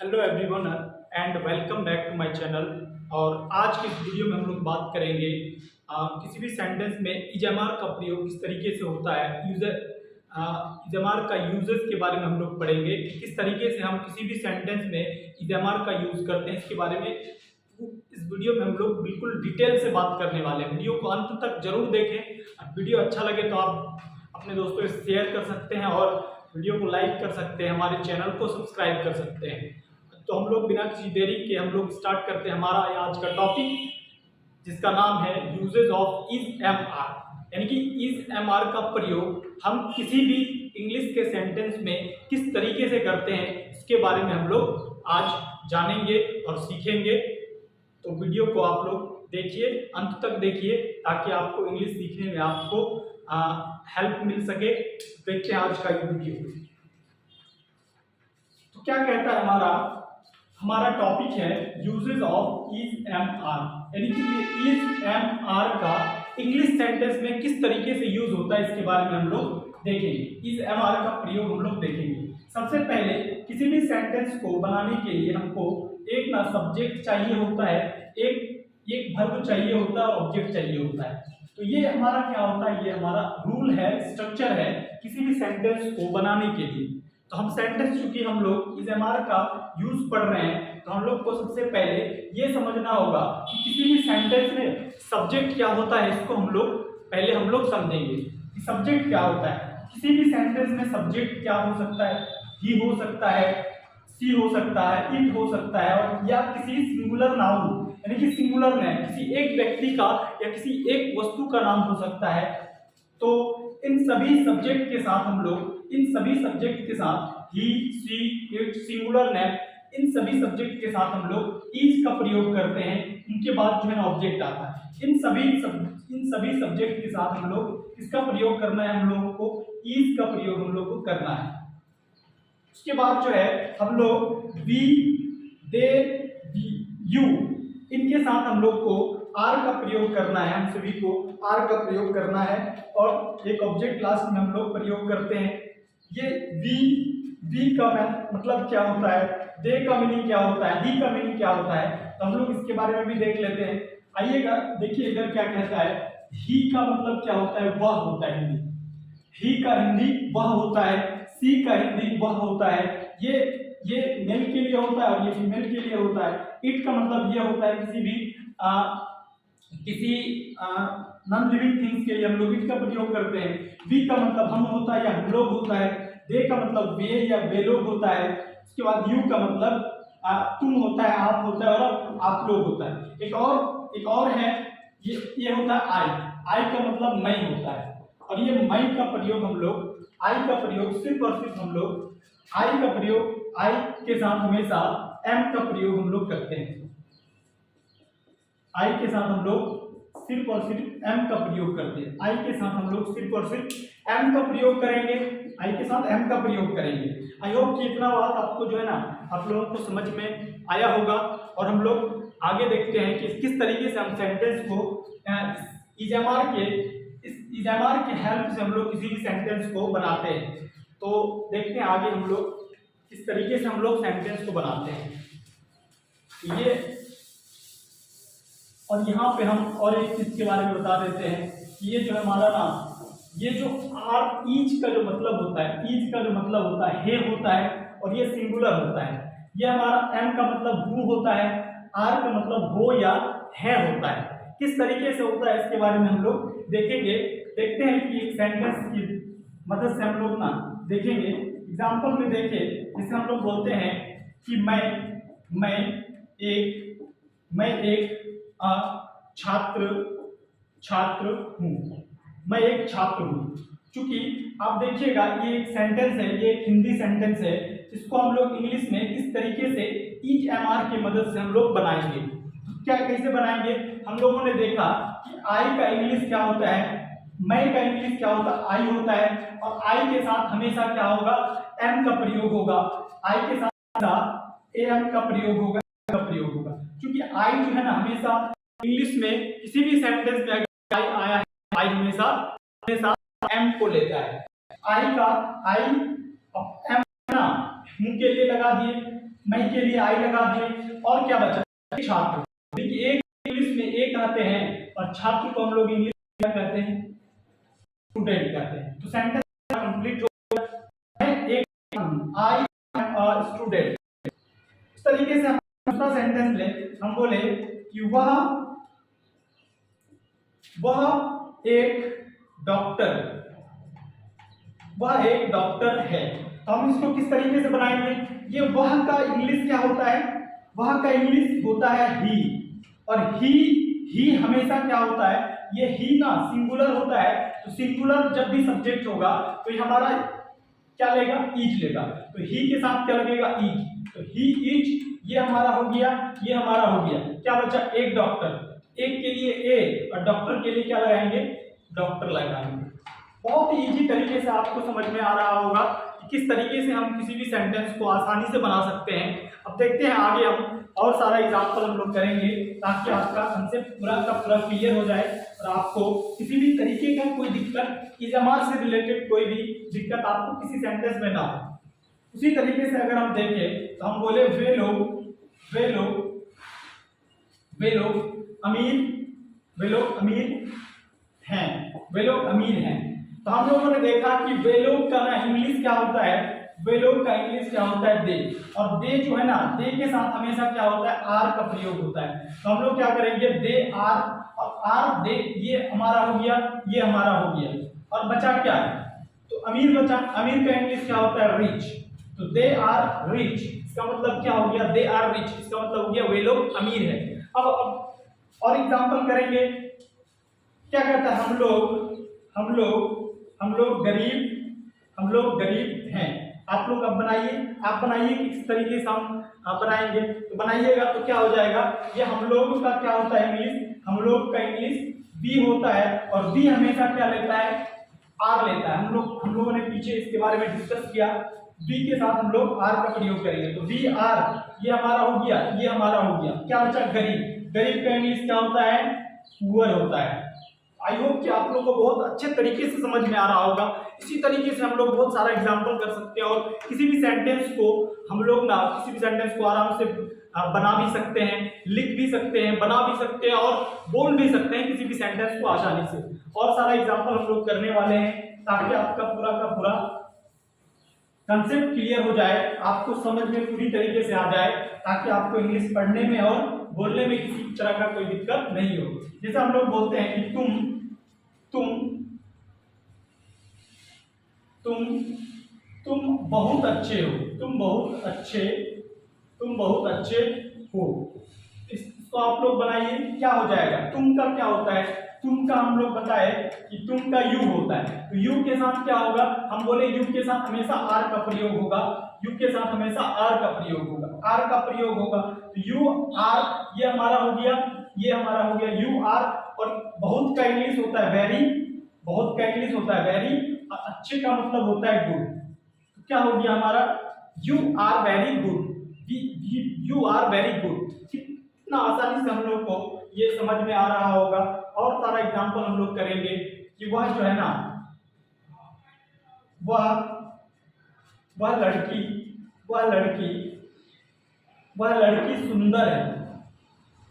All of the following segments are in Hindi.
Hello everyone and welcome back to my channel. और आज के इस वीडियो में हम लोग बात करेंगे किसी भी सेंटेंस में इजमार का प्रयोग किस तरीके से होता है। इजमार का यूजेस के बारे में हम लोग पढ़ेंगे कि किस तरीके से हम किसी भी सेंटेंस में इजमार का यूज करते हैं। इसके बारे में इस वीडियो में हम लोग बिल्कुल डिटेल से बात करने वाले हैं। वीडियो को अंत तक जरूर देखें। वीडियो अच्छा लगे तो आप अपने दोस्तों से शेयर कर सकते हैं और वीडियो को लाइक कर सकते हैं, हमारे चैनल को सब्सक्राइब कर सकते हैं। तो हम लोग बिना किसी देरी के हम लोग स्टार्ट करते हैं हमारा आज का टॉपिक, जिसका नाम है usages of is am are. यानी कि इज एम आर का प्रयोग हम किसी भी इंग्लिश के सेंटेंस में किस तरीके से करते हैं, इसके बारे में हम लोग आज जानेंगे और सीखेंगे। तो वीडियो को आप लोग देखिए, अंत तक देखिए, ताकि आपको इंग्लिश सीखने में आपको हेल्प मिल सके। देखते हैं आज का ये वीडियो। तो क्या कहता है हमारा टॉपिक है usages of is am are. यानी कि इज एम आर का इंग्लिश सेंटेंस में किस तरीके से यूज होता है, इसके बारे में हम लोग देखेंगे। इज एम आर का प्रयोग हम लोग देखेंगे। सबसे पहले किसी भी सेंटेंस को बनाने के लिए हमको एक ना सब्जेक्ट चाहिए होता है, एक वर्ब चाहिए होता है और ऑब्जेक्ट चाहिए होता है। तो ये हमारा क्या होता है, ये हमारा रूल है, स्ट्रक्चर है किसी भी सेंटेंस को बनाने के लिए। तो हम सेंटेंस, चूंकि हम लोग इज एम आर का यूज पढ़ रहे हैं, तो हम लोग को सबसे पहले ये समझना होगा कि किसी भी सेंटेंस में सब्जेक्ट क्या होता है। इसको हम लोग समझेंगे कि सब्जेक्ट क्या होता है। किसी भी सेंटेंस में सब्जेक्ट क्या हो सकता है, ही हो सकता है, सी हो सकता है, इट हो सकता है, और या किसी सिंगुलर नाउन यानी कि सिंगुलर में किसी एक व्यक्ति का या किसी एक वस्तु का नाम हो सकता है। तो इन सभी सब्जेक्ट के साथ ही, सी, इट, सिंगुलर नेम, इन सभी सब्जेक्ट के साथ हम लोग इज का प्रयोग करते हैं। इनके बाद जो है ऑब्जेक्ट आता है। इन सभी सब्जेक्ट के साथ हम लोग किसका प्रयोग करना है, हम लोगों को इज का प्रयोग हम लोग को करना है। उसके बाद जो है हम लोग वी, दे, यू, इनके साथ हम लोग को आर का प्रयोग करना है। हम सभी को आर का प्रयोग करना है और एक ऑब्जेक्ट लास्ट में हम लोग प्रयोग करते हैं। ये वी का मतलब क्या होता है, दे का मीनिंग क्या होता है, ही का मीनिंग क्या होता है, तो हम लोग इसके बारे में भी देख लेते हैं। आइएगा, देखिए इधर क्या कहता है। ही का मतलब क्या होता है, वह होता है हिंदी। ही का हिंदी वह होता है। सी का हिंदी वह होता है। ये मेल के लिए होता है और ये फीमेल के लिए होता है। इट का मतलब ये होता है किसी नॉन लिविंग थिंग्स के लिए हम लोग इट का प्रयोग करते हैं। वी का मतलब हम होता है या हम लोग होता है। दे का मतलब वे या वे लोग होता है। उसके बाद यू का मतलब तुम होता है, आप होता है और आप लोग होता है। एक और है, ये होता है आई का मतलब मैं होता है। और ये मैं का प्रयोग हम लोग, आई का प्रयोग सिर्फ और सिर्फ हम लोग आई के साथ हमेशा एम का प्रयोग हम लोग करते हैं। आई के साथ हम लोग सिर्फ और सिर्फ एम का प्रयोग करते हैं। आई के साथ हम लोग सिर्फ और सिर्फ एम का प्रयोग करेंगे। आई के साथ एम का प्रयोग करेंगे। आई होप कि इतना बात आपको जो है ना, आप लोगों को समझ में आया होगा। और हम लोग आगे देखते हैं कि किस तरीके से हम सेंटेंस को इस इजमार के हेल्प से हम लोग किसी भी सेंटेंस को बनाते हैं। तो देखते हैं आगे हम लोग किस तरीके से हम लोग सेंटेंस को बनाते हैं। ये और यहाँ पे हम और एक चीज के बारे में बता देते हैं कि ये जो है हमारा ना, ये जो आर, ईज का जो मतलब होता है, ईज का जो मतलब होता है हे होता है, और ये सिंगुलर होता है। ये हमारा एम का मतलब हु होता है, आर का मतलब हो या है होता है। किस तरीके से होता है इसके बारे में हम लोग देखेंगे। देखते हैं कि एक सेंटेंस की मदद से हम लोग ना देखेंगे। एग्जाम्पल में देखिए, जिसे हम लोग बोलते हैं कि मैं एक छात्र हूँ। मैं एक छात्र हूँ। चूंकि आप देखिएगा ये एक सेंटेंस है, ये एक हिंदी सेंटेंस है, इसको हम लोग इंग्लिश में किस तरीके से इज एम आर की मदद से हम लोग बनाएंगे। तो क्या कैसे बनाएंगे, हम लोगों ने देखा कि आई का इंग्लिश क्या होता है, मैं का इंग्लिश क्या होता है, आई होता है। और आई के साथ हमेशा क्या होगा, एम का प्रयोग होगा। आई के साथ एम का प्रयोग होगा, क्योंकि आई जो है ना, हमेशा इंग्लिश में किसी भी सेंटेंस में अगर आई आया है, आई हमेशा एम को लेता है। आई एम ना मुंह के लिए लगा दिए, मई के लिए आई लगा दिए। और क्या बचा, छात्र। देखिए एक इंग्लिश में एक आते हैं और छात्र को हम लोग इंग्लिश में क्या कहते हैं, स्टूडेंट कहते हैं। तो सेंटेंस कंप्लीट हो गया है। एक आई एम अ स्टूडेंट। इस तरीके से हम दूसरा सेंटेंस ले, हम बोले कि वह एक डॉक्टर, वह एक डॉक्टर है। तो हम इसको किस तरीके से बनाएंगे, ये वह का इंग्लिश क्या होता है, वह का इंग्लिश होता है ही। और ही हमेशा क्या होता है, ये ही ना सिंगुलर होता है। तो सिंगुलर जब भी सब्जेक्ट होगा तो ये हमारा क्या लेगा, ईज लेगा। तो ही के साथ क्या लगेगा, ईज। तो ही ईज ये हमारा हो गया, ये हमारा हो गया। क्या बचा, एक डॉक्टर। एक के लिए ए और डॉक्टर के लिए क्या लगाएंगे, डॉक्टर लगाएंगे। बहुत ही इजी तरीके से आपको समझ में आ रहा होगा कि किस तरीके से हम किसी भी सेंटेंस को आसानी से बना सकते हैं। अब देखते हैं आगे हम और सारा एग्जाम्पल हम लोग करेंगे ताकि आपका कंसेप्ट पूरा का पूरा क्लियर हो जाए और आपको किसी भी तरीके का कोई दिक्कत, इजमार से रिलेटेड कोई भी दिक्कत आपको किसी सेंटेंस में ना हो। उसी तरीके से अगर हम देखें तो हम बोले वे लोग अमीर हैं, वे लोग अमीर हैं। तो हम लोगों ने देखा कि वे लोग का ना इंग्लिश क्या होता है, वे लोग का इंग्लिश क्या होता है, दे। और दे जो है ना, दे के साथ हमेशा क्या होता है, आर का प्रयोग होता है। तो हम लोग क्या करेंगे, दे आर, और आर दे ये हमारा हो गया, ये हमारा हो गया। और बचा क्या है, तो अमीर बचा। अमीर का इंग्लिश क्या होता है, रिच। तो दे आर रिच, इसका मतलब क्या हो गया, दे आर रिच, इसका मतलब हो गया वे लोग अमीर है। अब और एग्जांपल करेंगे, क्या कहता है, हम लोग गरीब हैं। आप लोग अब बनाइए कि किस तरीके से हम बनाएंगे। तो बनाइएगा तो क्या हो जाएगा, ये हम लोग का क्या होता है इंग्लिश, हम लोग का इंग्लिश बी होता है। और बी हमेशा क्या लेता है, आर लेता है। हम लोगों ने पीछे इसके बारे में डिस्कस किया। बी के साथ हम लोग आर का प्रयोग करेंगे। तो बी आर ये हमारा हो गया, ये हमारा हो गया। क्या बचा, गरीब। गरीब का इंग्लिश क्या होता है, पुअर होता है। आई होप कि आप लोगों को बहुत अच्छे तरीके से समझ में आ रहा होगा। इसी तरीके से हम लोग बहुत सारा एग्जांपल कर सकते हैं और किसी भी सेंटेंस को हम लोग ना किसी भी सेंटेंस को आराम से बना भी सकते हैं, लिख भी सकते हैं, बना भी सकते हैं और बोल भी सकते हैं किसी भी सेंटेंस को आसानी से। और सारा एग्जांपल हम लोग करने वाले हैं ताकि आपका पूरा का पूरा कंसेप्ट क्लियर हो जाए, आपको समझ में पूरी तरीके से आ जाए, ताकि आपको इंग्लिश पढ़ने में और बोलने में किसी तरह का कोई दिक्कत नहीं हो। जैसे हम लोग बोलते हैं कि तुम बहुत अच्छे हो, तुम बहुत अच्छे हो। इसको आप लोग बनाइए, क्या हो जाएगा, तुम का क्या होता है, तुम का हम लोग बताए कि तुम का यू होता है। तो यू के साथ क्या होगा, हम बोले यू के साथ हमेशा आर का प्रयोग होगा, यू के साथ हमेशा आर का प्रयोग होगा, आर का प्रयोग होगा। तो यू आर ये हमारा हो गया, ये हमारा हो गया यू आर। और बहुत का इंग्लिश होता है वेरी, बहुत का इंग्लिश होता है वेरी, और अच्छे का मतलब होता है गुड। तो क्या हो गया हमारा, you are very good, you are very good. कितना आसानी से हम लोग को ये समझ में आ रहा होगा। और सारा एग्जांपल हम लोग करेंगे कि वह जो है ना, वह लड़की सुंदर है,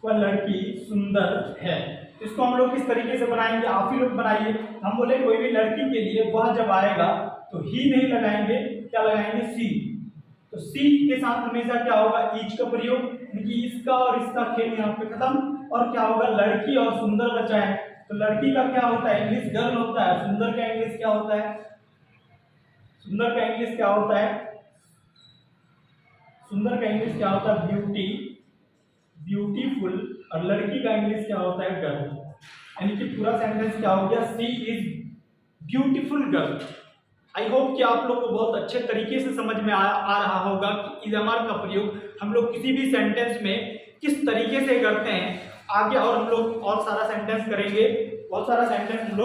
वह लड़की सुंदर है। इसको हम लोग किस तरीके से बनाएंगे, आप ही लोग बनाइए। हम बोले कोई भी लड़की के लिए वह जब आएगा तो ही नहीं लगाएंगे, क्या लगाएंगे, सी। तो सी के साथ हमेशा क्या होगा, ईच का प्रयोग, यानी इसका और इसका खेल यहाँ पे खत्म। और क्या होगा, लड़की और सुंदर बचा है। तो लड़की का क्या होता है, इंग्लिश गर्ल होता है। सुंदर का इंग्लिश क्या होता है, सुंदर का इंग्लिश क्या होता है, सुंदर का इंग्लिश क्या होता है, ब्यूटी, ब्यूटीफुल। और लड़की का इंग्लिश क्या होता है, गर्ल। यानी कि पूरा सेंटेंस क्या हो गया, she is beautiful girl. I hope कि आप लोग को बहुत अच्छे तरीके से समझ में आ रहा होगा कि इजमार का प्रयोग हम लोग किसी भी सेंटेंस में किस तरीके से करते हैं। आगे और हम लोग और सारा सेंटेंस करेंगे, बहुत सारा सेंटेंस हम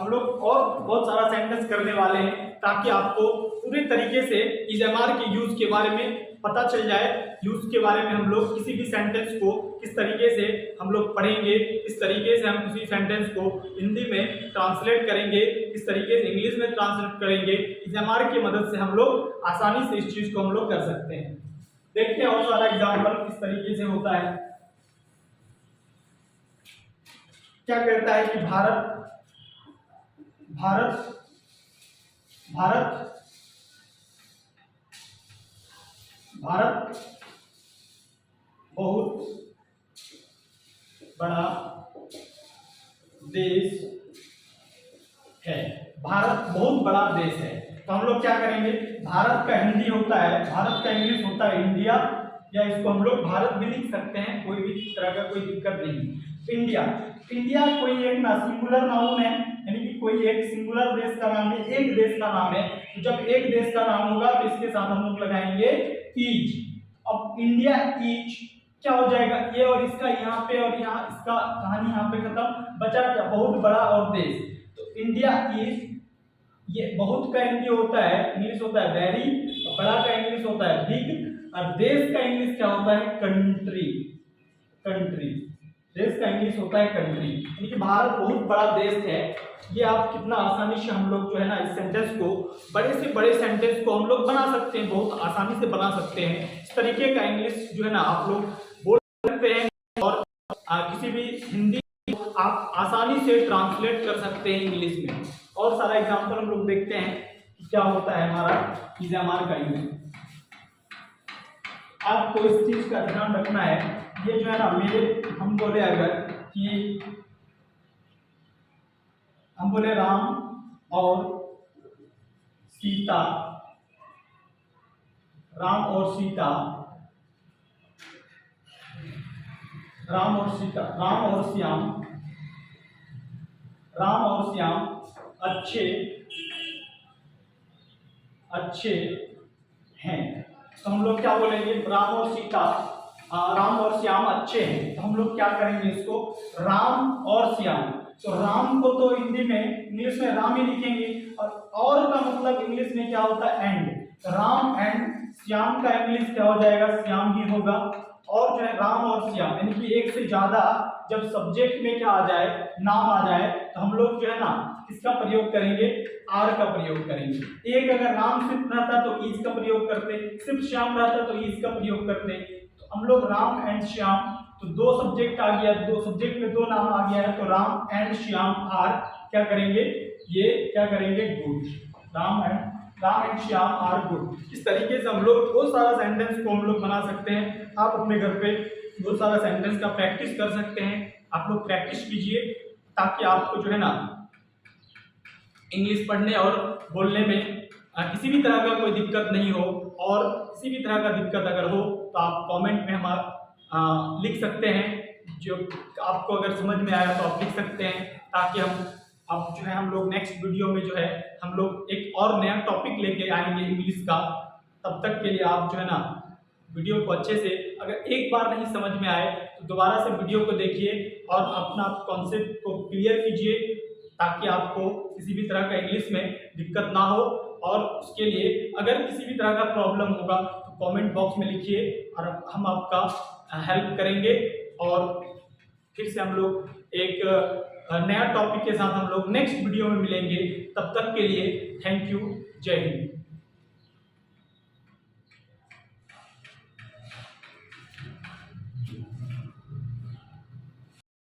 लोग और बहुत सारा सेंटेंस करने वाले हैं ताकि आपको पूरे तरीके से इजमार के यूज के बारे में पता चल जाए यूज के बारे में। हम लोग किसी भी सेंटेंस को किस तरीके से हम लोग पढ़ेंगे, किस तरीके से हम किसी सेंटेंस को हिंदी में ट्रांसलेट करेंगे, किस तरीके से इंग्लिश में ट्रांसलेट करेंगे, एग्जामर की मदद से हम लोग आसानी से इस चीज को हम लोग कर सकते हैं। देखते हैं और सारा एग्जाम्पल किस तरीके से होता है। क्या कहता है कि भारत भारत भारत भारत बहुत बड़ा देश है। भारत बहुत बड़ा देश है, तो हम लोग क्या करेंगे, भारत का हिंदी होता है, भारत का इंग्लिश होता है इंडिया, या इसको हम लोग भारत भी लिख सकते हैं, कोई भी तरह का कोई दिक्कत नहीं। इंडिया, इंडिया कोई एक ना सिंगुलर नाउन है, यानी कि कोई एक सिंगुलर देश का नाम है, एक देश का नाम है। तो जब एक देश का नाम होगा तो इसके साथ हम लोग लगाएंगे ईच। अब इंडिया ईच क्या हो जाएगा, ये और इसका यहाँ पे और यहाँ इसका कहानी यहाँ पे खत्म, बचा क्या, बहुत बड़ा और देश। तो इंडिया इज, ये बहुत का हिंदी होता है, इंग्लिश होता है वेरी, और बड़ा का इंग्लिश होता है बिग, और देश का इंग्लिश क्या होता है, कंट्री। कंट्री, देश का इंग्लिश होता है कंट्री, यानी कि भारत बहुत बड़ा देश है। ये आप कितना आसानी से हम लोग जो है ना इस सेंटेंस को, बड़े से बड़े सेंटेंस को हम लोग बना सकते हैं, बहुत आसानी से बना सकते हैं। इस तरीके का इंग्लिश जो है ना आप लोग बोल सकते हैं, और किसी भी हिंदी को आप आसानी से ट्रांसलेट कर सकते हैं इंग्लिश में। और सारा एग्जाम्पल हम लोग देखते हैं कि क्या होता है हमारा एग्जाम्पल का यूज। आपको इस चीज का ध्यान रखना है, ये जो है ना मेरे, हम बोले अगर कि हम बोले राम और सीता, राम और सीता, राम और सीता, राम और श्याम, राम और श्याम अच्छे अच्छे हैं। तो हम लोग क्या बोलेंगे, राम और सीता, राम और श्याम अच्छे हैं। तो हम लोग क्या करेंगे इसको, राम और श्याम। तो राम को तो हिंदी में, इंग्लिश में राम ही लिखेंगे, और का मतलब इंग्लिश में क्या होता है, एंड। राम एंड, श्याम का इंग्लिश क्या हो जाएगा, श्याम ही होगा। और जो है राम और श्याम, यानी कि एक से ज्यादा जब सब्जेक्ट में क्या आ जाए, नाम आ जाए, तो हम लोग जो है ना इसका प्रयोग करेंगे, आर का प्रयोग करेंगे। एक अगर राम सिर्फ रहता तो ईज का प्रयोग करते, सिर्फ श्याम रहता तो ईज का प्रयोग करते। तो हम लोग राम एंड श्याम, तो दो सब्जेक्ट आ गया, दो सब्जेक्ट में दो नाम आ गया है, तो राम एंड श्याम आर क्या करेंगे, ये क्या करेंगे, good. Ram and Shyam are good. इस तरीके से हम लोग बहुत सारा सेंटेंस को हम लोग बना सकते हैं। आप अपने घर पे बहुत सारा सेंटेंस का प्रैक्टिस कर सकते हैं। आप लोग प्रैक्टिस कीजिए, ताकि आपको जो है ना इंग्लिश पढ़ने और बोलने में किसी भी तरह का कोई दिक्कत नहीं हो। और किसी भी तरह का दिक्कत अगर हो तो आप कमेंट में हमारा लिख सकते हैं। जो आपको अगर समझ में आया तो आप लिख सकते हैं, ताकि अब जो है हम लोग नेक्स्ट वीडियो में जो है हम लोग एक और नया टॉपिक लेके आएंगे इंग्लिश का। तब तक के लिए आप जो है ना वीडियो को अच्छे से, अगर एक बार नहीं समझ में आए तो दोबारा से वीडियो को देखिए और अपना कॉन्सेप्ट को क्लियर कीजिए, ताकि आपको किसी भी तरह का इंग्लिश में दिक्कत ना हो। और उसके लिए अगर किसी भी तरह का प्रॉब्लम होगा तो कमेंट बॉक्स में लिखिए, और हम आपका हेल्प करेंगे। और फिर से हम लोग एक नया टॉपिक के साथ हम लोग नेक्स्ट वीडियो में मिलेंगे। तब तक के लिए थैंक यू, जय हिंद।